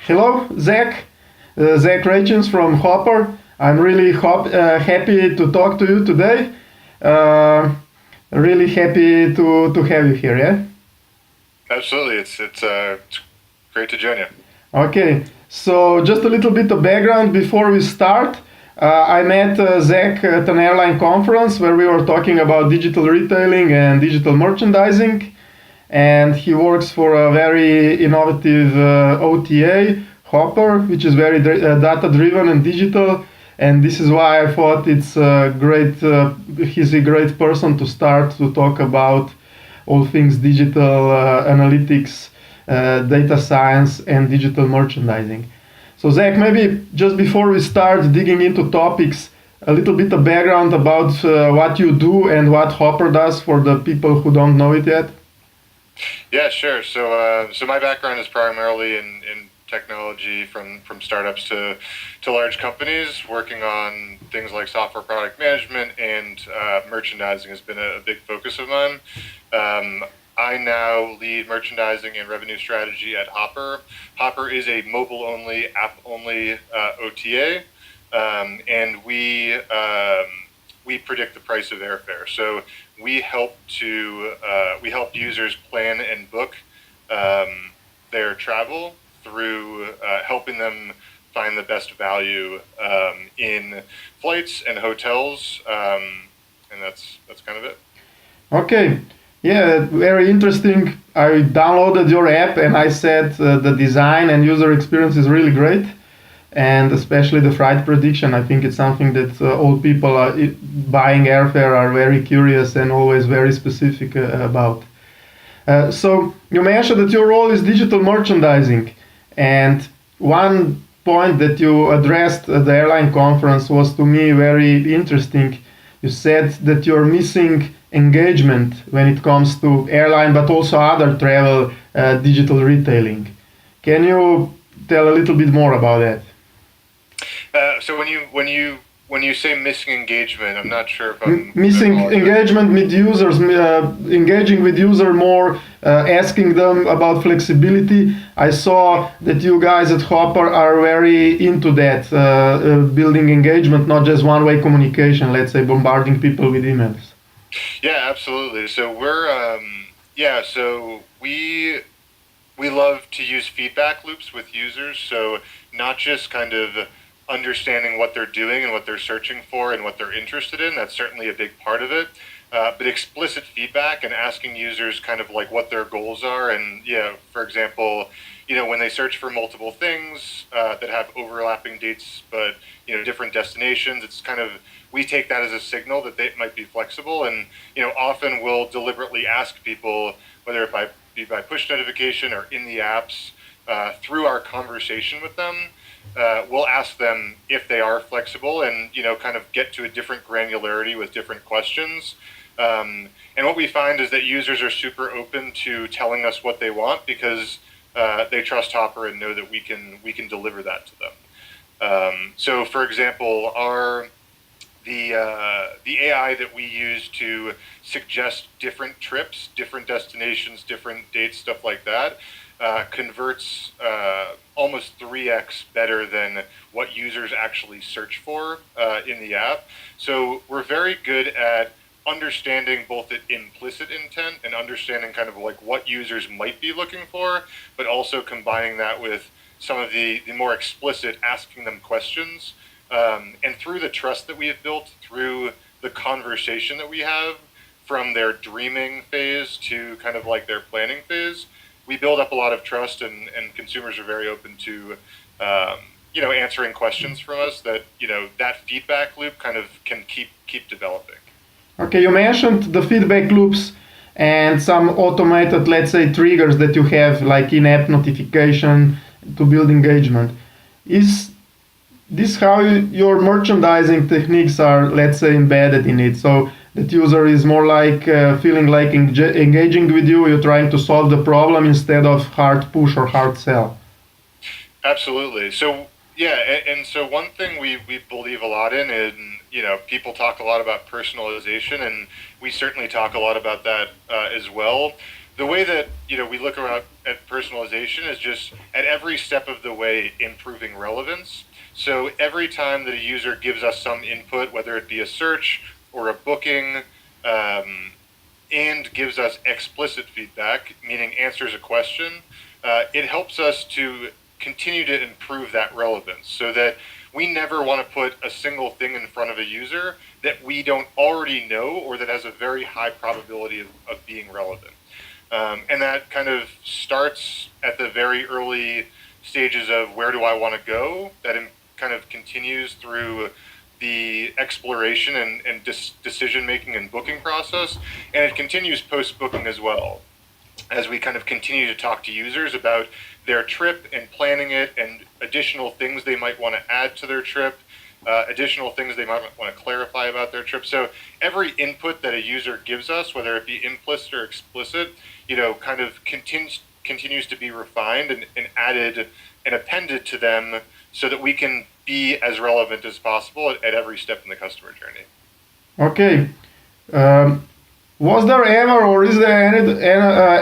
Hello, Zach. Zach Rachins from Hopper. I'm really happy to talk to you today. Uh, really happy to have you here. Yeah. Absolutely, it's great to join you. Okay. So just a little bit of background before we start. I met Zach at an airline conference where we were talking about digital retailing and digital merchandising, and he works for a very innovative OTA, Hopper, which is very data driven and digital. And this is why I thought it's a great. He's a great person to start to talk about all things digital analytics, data science, and digital merchandising. So Zach, maybe just before we start digging into topics, a little bit of background about what you do and what Hopper does for the people who don't know it yet. Yeah, sure. So my background is primarily in technology, from startups to large companies, working on things like software product management and merchandising has been a big focus of mine. I now lead merchandising and revenue strategy at Hopper. Hopper is a mobile-only, app-only OTA, and we predict the price of airfare. So we help users plan and book their travel through helping them find the best value in flights and hotels, and that's kind of it. Okay, yeah, very interesting. I downloaded your app and I said the design and user experience is really great, and especially the flight prediction. I think it's something that all people are buying airfare are very curious and always very specific about. So you mentioned that your role is digital merchandising, and one point that you addressed at the airline conference was to me very interesting. You said that you're missing engagement when it comes to airline, but also other travel digital retailing. Can you tell a little bit more about that? So when you say missing engagement, I'm not sure if I'm Missing following that. engagement with users, engaging with user more, asking them about flexibility. I saw that you guys at Hopper are very into that, building engagement, not just one-way communication, let's say bombarding people with emails. Yeah, absolutely. So we love to use feedback loops with users. So not just kind of understanding what they're doing and what they're searching for and what they're interested in. That's certainly a big part of it. But explicit feedback and asking users kind of like what their goals are. And yeah, for example, when they search for multiple things that have overlapping dates, but different destinations, it's kind of we take that as a signal that they might be flexible. And often we'll deliberately ask people whether it be by push notification or in the apps through our conversation with them. We'll ask them if they are flexible and kind of get to a different granularity with different questions. And what we find is that users are super open to telling us what they want because they trust Hopper and know that we can deliver that to them. So, for example, the AI that we use to suggest different trips, different destinations, different dates, stuff like that, converts almost 3x better than what users actually search for in the app. So we're very good at understanding both the implicit intent and understanding kind of like what users might be looking for, but also combining that with some of the more explicit asking them questions. And through the trust that we have built, through the conversation that we have from their dreaming phase to kind of like their planning phase, we build up a lot of trust, and consumers are very open to answering questions from us that feedback loop kind of can keep developing. Okay, you mentioned the feedback loops and some automated, let's say, triggers that you have, like in-app notification to build engagement. Is this how your merchandising techniques are, let's say, embedded in it? So that user is more like feeling like engaging with you, you're trying to solve the problem instead of hard push or hard sell. Absolutely. So Yeah, and so one thing we believe a lot in, and people talk a lot about personalization, and we certainly talk a lot about that as well. The way that we look around at personalization is just at every step of the way improving relevance. So every time that a user gives us some input, whether it be a search or a booking, um, and gives us explicit feedback, meaning answers a question, it helps us to continue to improve that relevance so that we never want to put a single thing in front of a user that we don't already know or that has a very high probability of being relevant. And that kind of starts at the very early stages of where do I want to go, that kind of continues through the exploration and decision making and booking process, and it continues post booking as well as we kind of continue to talk to users about their trip and planning it and additional things they might want to add to their trip, additional things they might want to clarify about their trip. So every input that a user gives us, whether it be implicit or explicit, kind of continues to be refined and added and appended to them so that we can be as relevant as possible at every step in the customer journey. Okay. Um, was there ever, or is there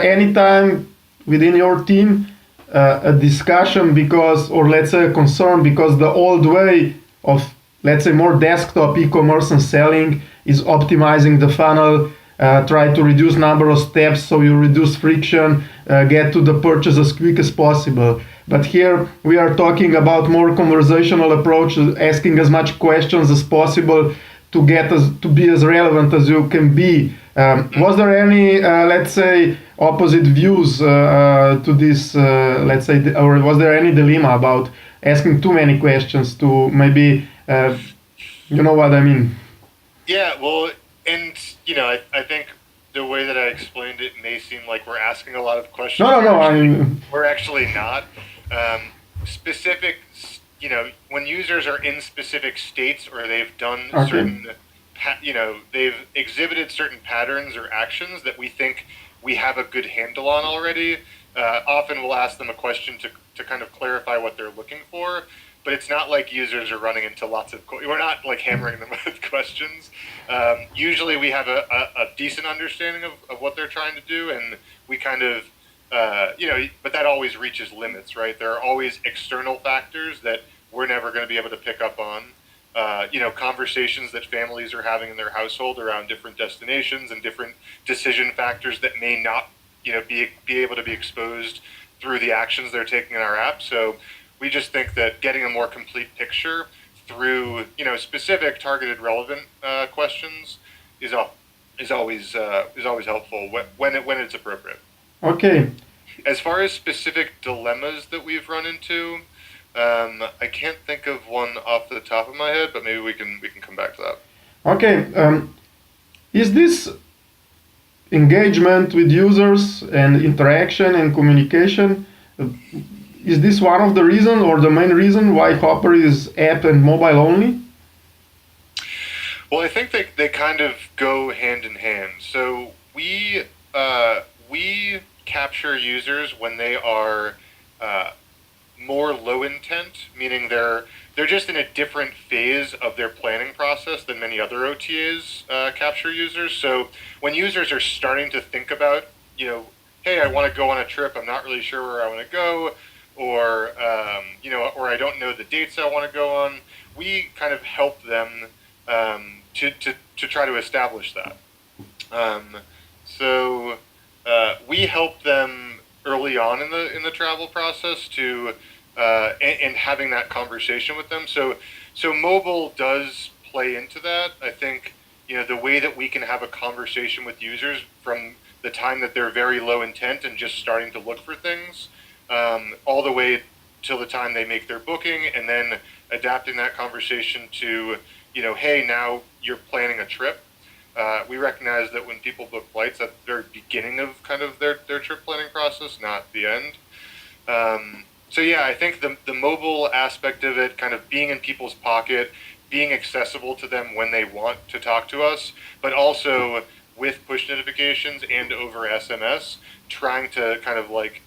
any time within your team a discussion because, or let's say a concern because the old way of, let's say, more desktop e-commerce and selling is optimizing the funnel, try to reduce number of steps so you reduce friction, get to the purchase as quick as possible. But here we are talking about more conversational approach, asking as much questions as possible to get to be as relevant as you can be. Was there any, let's say, opposite views to this, let's say, or was there any dilemma about asking too many questions to maybe, you know what I mean? Yeah, well, and I think the way that I explained it may seem like we're asking a lot of No, questions. no, We're no. actually I we're actually not. Specific, when users are in specific states or they've done okay, certain, they've exhibited certain patterns or actions that we think we have a good handle on already. Often we'll ask them a question to kind of clarify what they're looking for, but it's not like users are running into lots of, we're not like hammering them with questions. Usually we have a decent understanding of what they're trying to do, and we kind of, but that always reaches limits, right? There are always external factors that we're never going to be able to pick up on. Conversations that families are having in their household around different destinations and different decision factors that may not, be able to be exposed through the actions they're taking in our app. So we just think that getting a more complete picture through, specific targeted relevant questions is is always helpful when it's appropriate. okay, As far as specific dilemmas that we've run into, I can't think of one off the top of my head, but maybe we can come back to that. okay. Is this engagement with users and interaction and communication? uh, Is this one of the reason or the main reason why Hopper is app and mobile only? Well, I think they kind of go hand in hand. So we capture users when they are uh, more low intent, meaning they're just in a different phase of their planning process than many other OTAs capture users. So when users are starting to think about, hey, I want to go on a trip, I'm not really sure where I want to go, or or I don't know the dates I want to go on, we kind of help them to try to establish that. Um, so we help them early on in the travel process to and having that conversation with them. So mobile does play into that. I think the way that we can have a conversation with users from the time that they're very low intent and just starting to look for things, all the way till the time they make their booking, and then adapting that conversation to hey, now you're planning a trip. We recognize that when people book flights, at the very beginning of kind of their trip planning process, not the end. So yeah, I think the mobile aspect of it, kind of being in people's pocket, being accessible to them when they want to talk to us, but also with push notifications and over SMS, trying to kind of like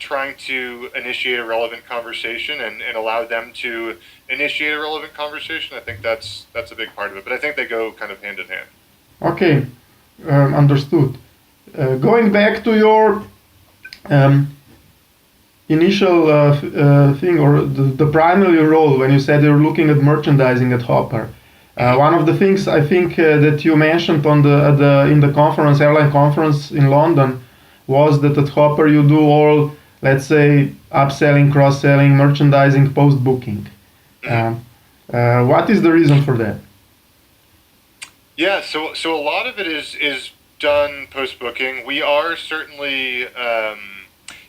trying to initiate a relevant conversation and allow them to initiate a relevant conversation. I think that's a big part of it. But I think they go kind of hand in hand. Okay, understood. Going back to your um, initial thing, or the primary role when you said you're looking at merchandising at Hopper. One of the things I think that you mentioned on the in the conference, airline conference in London, was that at Hopper you do all, let's say, upselling, cross-selling, merchandising, post-booking. What is the reason for that? Yeah, so a lot of it is done post booking. We are certainly,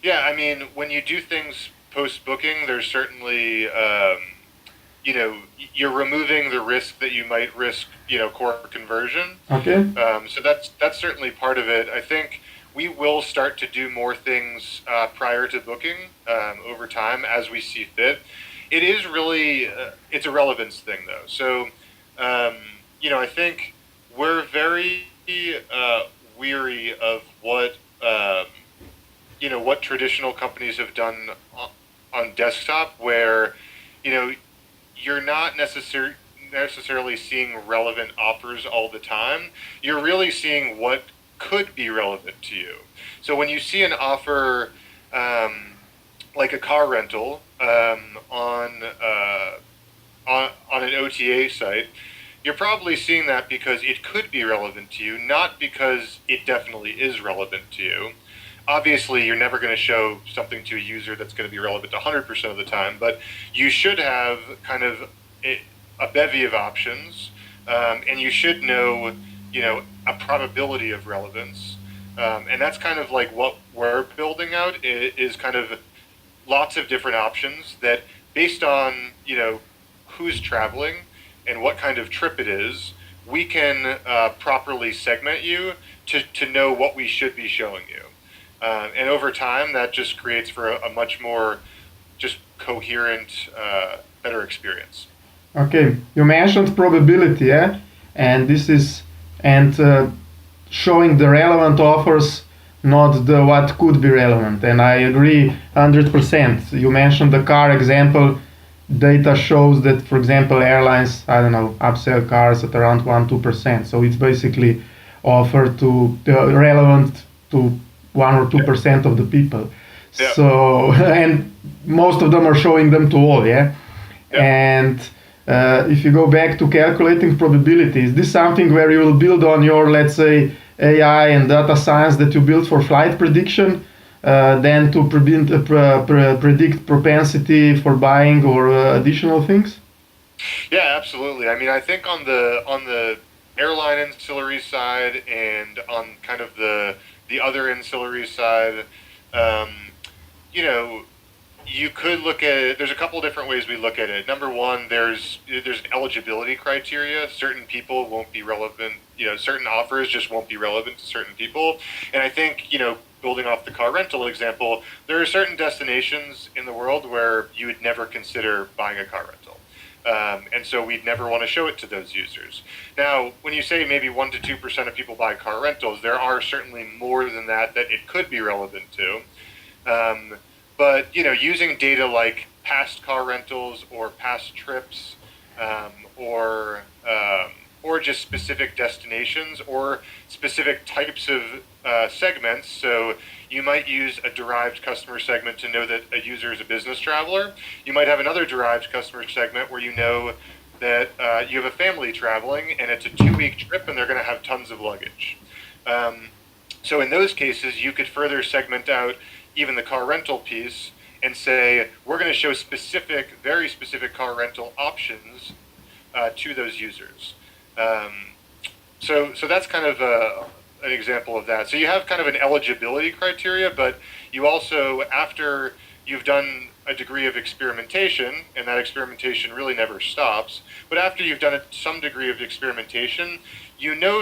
yeah. I mean, when you do things post booking, there's certainly, you're removing the risk that you might risk, core conversion. Okay. So that's certainly part of it. I think we will start to do more things prior to booking over time as we see fit. It is really it's a relevance thing though. So I think we're very weary of what traditional companies have done on desktop, where you're not necessarily seeing relevant offers all the time. You're really seeing what could be relevant to you. So when you see an offer like a car rental on an OTA site, you're probably seeing that because it could be relevant to you, not because it definitely is relevant to you. Obviously, you're never going to show something to a user that's going to be relevant 100% of the time, but you should have kind of a bevy of options, and you should know, a probability of relevance. And that's kind of like what we're building out is kind of lots of different options that, based on, who's traveling and what kind of trip it is, we can properly segment you to know what we should be showing you. And over time, that just creates for a much more just coherent, better experience. Okay, you mentioned probability, yeah, and this is showing the relevant offers, not the what could be relevant. And I agree 100%. You mentioned the car example. Data shows that, for example, airlines, I don't know, upsell cars at around 1-2%. So it's basically offered to relevant to 1 or 2% of the people. Yeah. So and most of them are showing them to all, yeah. Yeah. And if you go back to calculating probability, is this something where you will build on your, let's say, AI and data science that you built for flight prediction, then to predict propensity for buying or additional things? Yeah, absolutely. I mean, I think on the airline ancillary side and on kind of the other ancillary side, um, you know, you could look at it. There's a couple different ways we look at it. Number one, there's an eligibility criteria. Certain people won't be relevant. Certain offers just won't be relevant to certain people. And I think, building off the car rental example, there are certain destinations in the world where you would never consider buying a car rental. And so we'd never want to show it to those users. Now, when you say maybe 1 to 2% of people buy car rentals, there are certainly more than that it could be relevant to. But using data like past car rentals or past trips, or just specific destinations or specific types of segments. So you might use a derived customer segment to know that a user is a business traveler. You might have another derived customer segment where you know that you have a family traveling and it's a 2-week trip and they're going to have tons of luggage. So in those cases, you could further segment out even the car rental piece and say, we're going to show very specific car rental options to those users. So that's kind of an example of that. So you have kind of an eligibility criteria, but you also, after you've done a degree of experimentation, and that experimentation really never stops, but after you've done some degree of experimentation,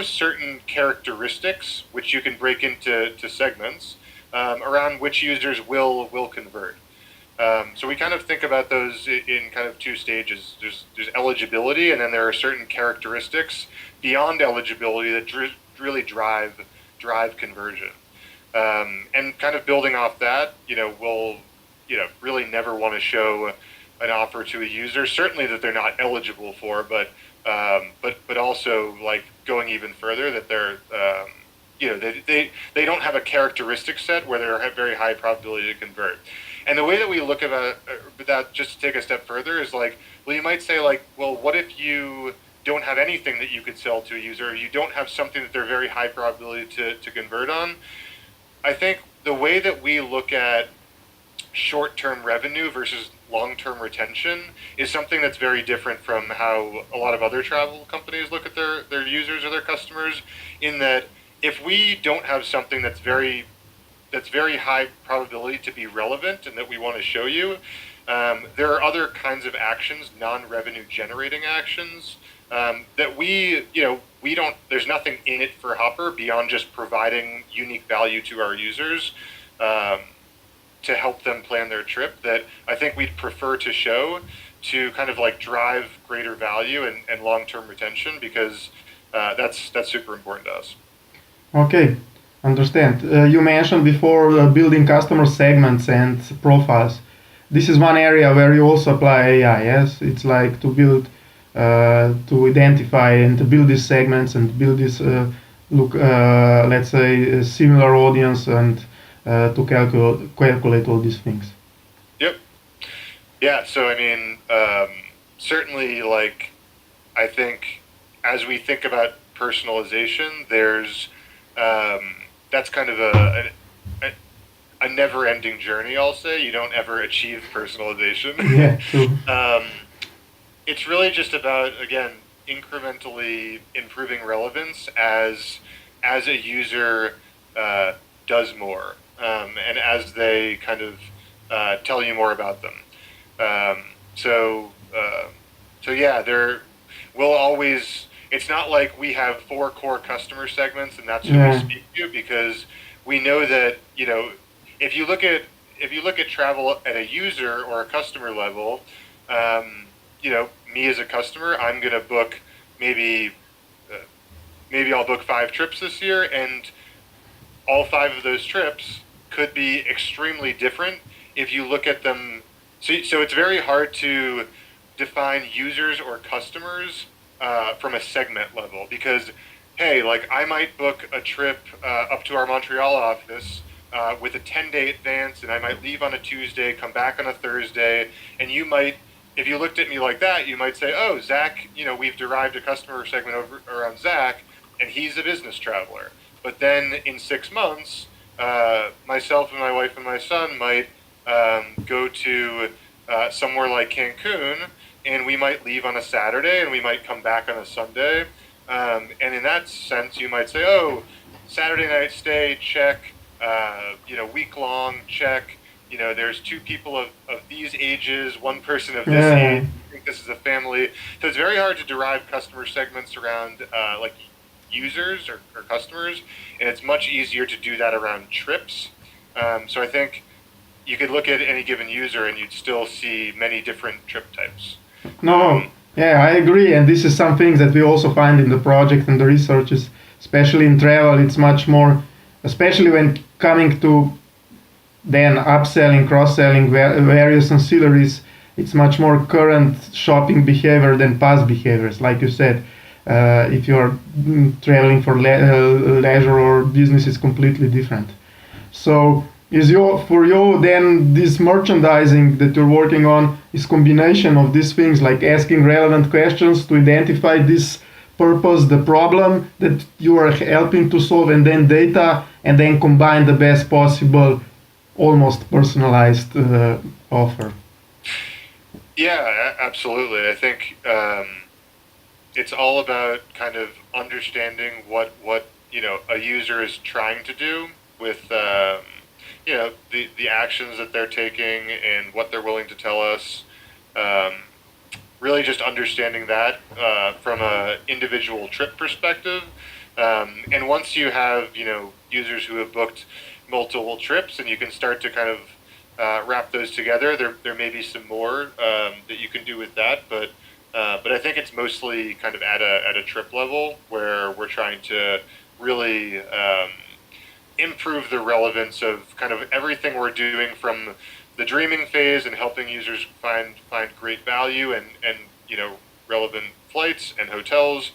certain characteristics which you can break into segments around which users will convert. So we kind of think about those in kind of 2 stages. There's eligibility, and then there are certain characteristics beyond eligibility that really drive conversion. And kind of building off that, we'll, really never want to show an offer to a user, certainly that they're not eligible for, but also like going even further that they're, they don't have a characteristic set where they're at very high probability to convert. And the way that we look at that, just to take a step further, is like, well, you might say like, well, what if you don't have anything that you could sell to a user, or you don't have something that they're very high probability to convert on? I think the way that we look at short-term revenue versus long-term retention is something that's very different from how a lot of other travel companies look at their users or their customers, in that if we don't have something that's very high probability to be relevant and that we want to show you, there are other kinds of actions, non-revenue generating actions, that we don't, there's nothing in it for Hopper beyond just providing unique value to our users, to help them plan their trip, that I think we'd prefer to show to kind of like drive greater value and long-term retention, because that's super important to us. Okay, understand. You mentioned before building customer segments and profiles. This is one area where you also apply AI. Yes, it's like to build, to identify and to build these segments and build this let's say, a similar audience and to calculate all these things. Yep. Yeah. So I mean, certainly, like, I think as we think about personalization, there's that's kind of a, a never-ending journey. I'll say you don't ever achieve personalization. Yeah, true. um, it's really just about, again, incrementally improving relevance as a user does more, and as they kind of tell you more about them. Um, so so yeah, there will always. It's not like we have four core customer segments and that's who we Yeah, speak to, because we know that, if you look at travel at a user or a customer level, me as a customer, I'm gonna book maybe uh, maybe I'll book 5 trips this year, and all 5 of those trips could be extremely different if you look at them. So it's very hard to define users or customers from a segment level, because, hey, like, I might book a trip up to our Montreal office with a 10-day advance, and I might leave on a Tuesday, come back on a Thursday, and you might, if you looked at me like that, you might say, oh, Zach, we've derived a customer segment around Zach, and he's a business traveler. But then in 6 months, myself and my wife and my son might go to somewhere like Cancun, and we might leave on a Saturday and we might come back on a Sunday. And in that sense, you might say, oh, Saturday night stay, check. Week long, check. There's 2 people of these ages, one person of this yeah. age. I think this is a family. So it's very hard to derive customer segments around like users or customers, and it's much easier to do that around trips. So I think you could look at any given user and you'd still see many different trip types. No, Um, yeah, I agree, and this is some things that we also find in the project and the researches, especially in travel. It's much more, especially when coming to then upselling, cross-selling various ancillaries. It's much more current shopping behavior than past behaviors. Like you said, if you're traveling for leisure or business, it's completely different. So is your for you then this merchandising that you're working on is combination of these things, like asking relevant questions to identify this purpose, the problem that you are helping to solve, and then data, and then combine the best possible, almost personalized offer. yeah, absolutely. I think it's all about kind of understanding what a user is trying to do with the actions that they're taking and what they're willing to tell us. Um, Really, just understanding that from a individual trip perspective. And once you have users who have booked multiple trips, and you can start to kind of wrap those together, there may be some more that you can do with that, but I think it's mostly kind of at a trip level where we're trying to really improve the relevance of kind of everything we're doing from the dreaming phase and helping users find great value and relevant flights and hotels,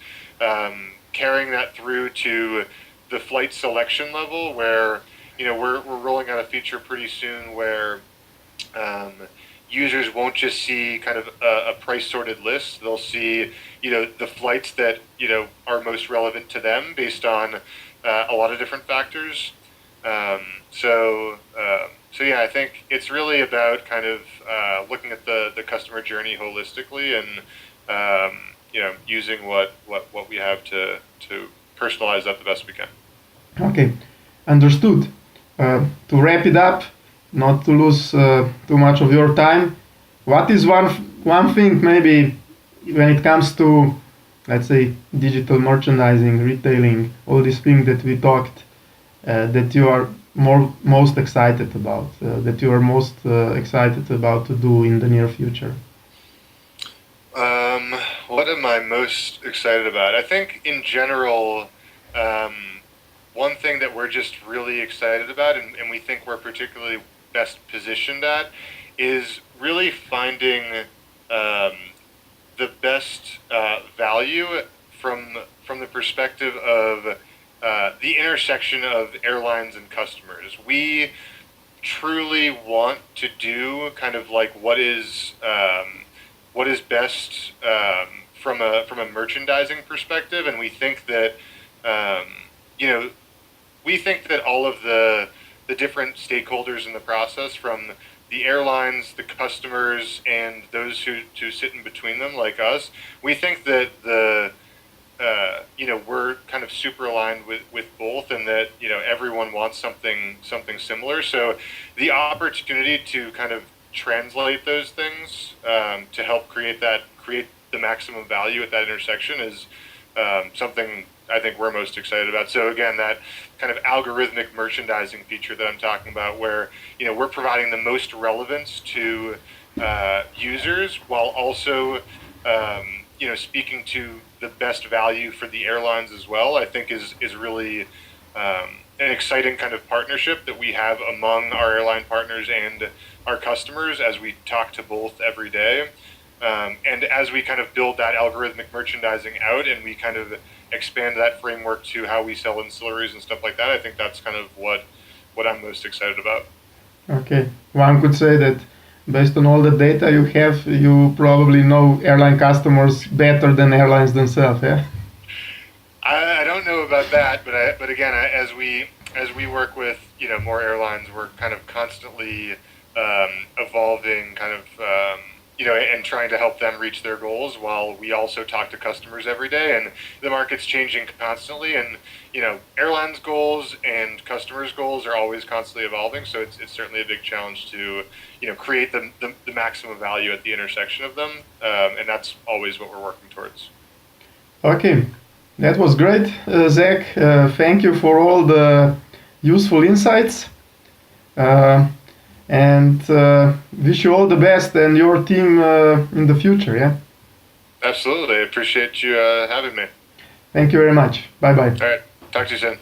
carrying that through to the flight selection level where we're rolling out a feature pretty soon where users won't just see kind of a price sorted list. They'll see the flights that are most relevant to them based on a lot of different factors. So yeah, I think it's really about kind of looking at the customer journey holistically and using what we have to personalize that the best we can. Okay, understood. To wrap it up, not to lose too much of your time, what is one thing maybe when it comes to, let's say, digital merchandising, retailing, all these things that we talked, that you are most excited about, that you are most excited about to do in the near future? What am I most excited about? I think in general, one thing that we're just really excited about and we think we're particularly best positioned at is really finding the best value from the perspective of the intersection of airlines and customers. We truly want to do kind of like what is best from a merchandising perspective, and we think that all of the different stakeholders in the process, from the airlines, the customers, and those who sit in between them, like us, we think that we're kind of super aligned with both, and that everyone wants something similar. So the opportunity to kind of translate those things to help create the maximum value at that intersection is something I think we're most excited about. So again, that kind of algorithmic merchandising feature that I'm talking about, where we're providing the most relevance to users while also speaking to the best value for the airlines as well, I think is really an exciting kind of partnership that we have among our airline partners and our customers as we talk to both every day. And as we kind of build that algorithmic merchandising out and we kind of expand that framework to how we sell ancillaries and stuff like that, I think that's kind of what I'm most excited about. Okay, one could say that based on all the data you have, you probably know airline customers better than airlines themselves, yeah? I don't know about that, but again, as we work with more airlines, we're kind of constantly evolving, kind of and trying to help them reach their goals, while we also talk to customers every day, and the market's changing constantly, and airlines' goals and customers' goals are always constantly evolving. So it's certainly a big challenge to create the maximum value at the intersection of them, and that's always what we're working towards. Okay, that was great, Zach. Thank you for all the useful insights. And wish you all the best and your team in the future, yeah? Absolutely. I appreciate you having me. Thank you very much. Bye-bye. All right. Talk to you soon.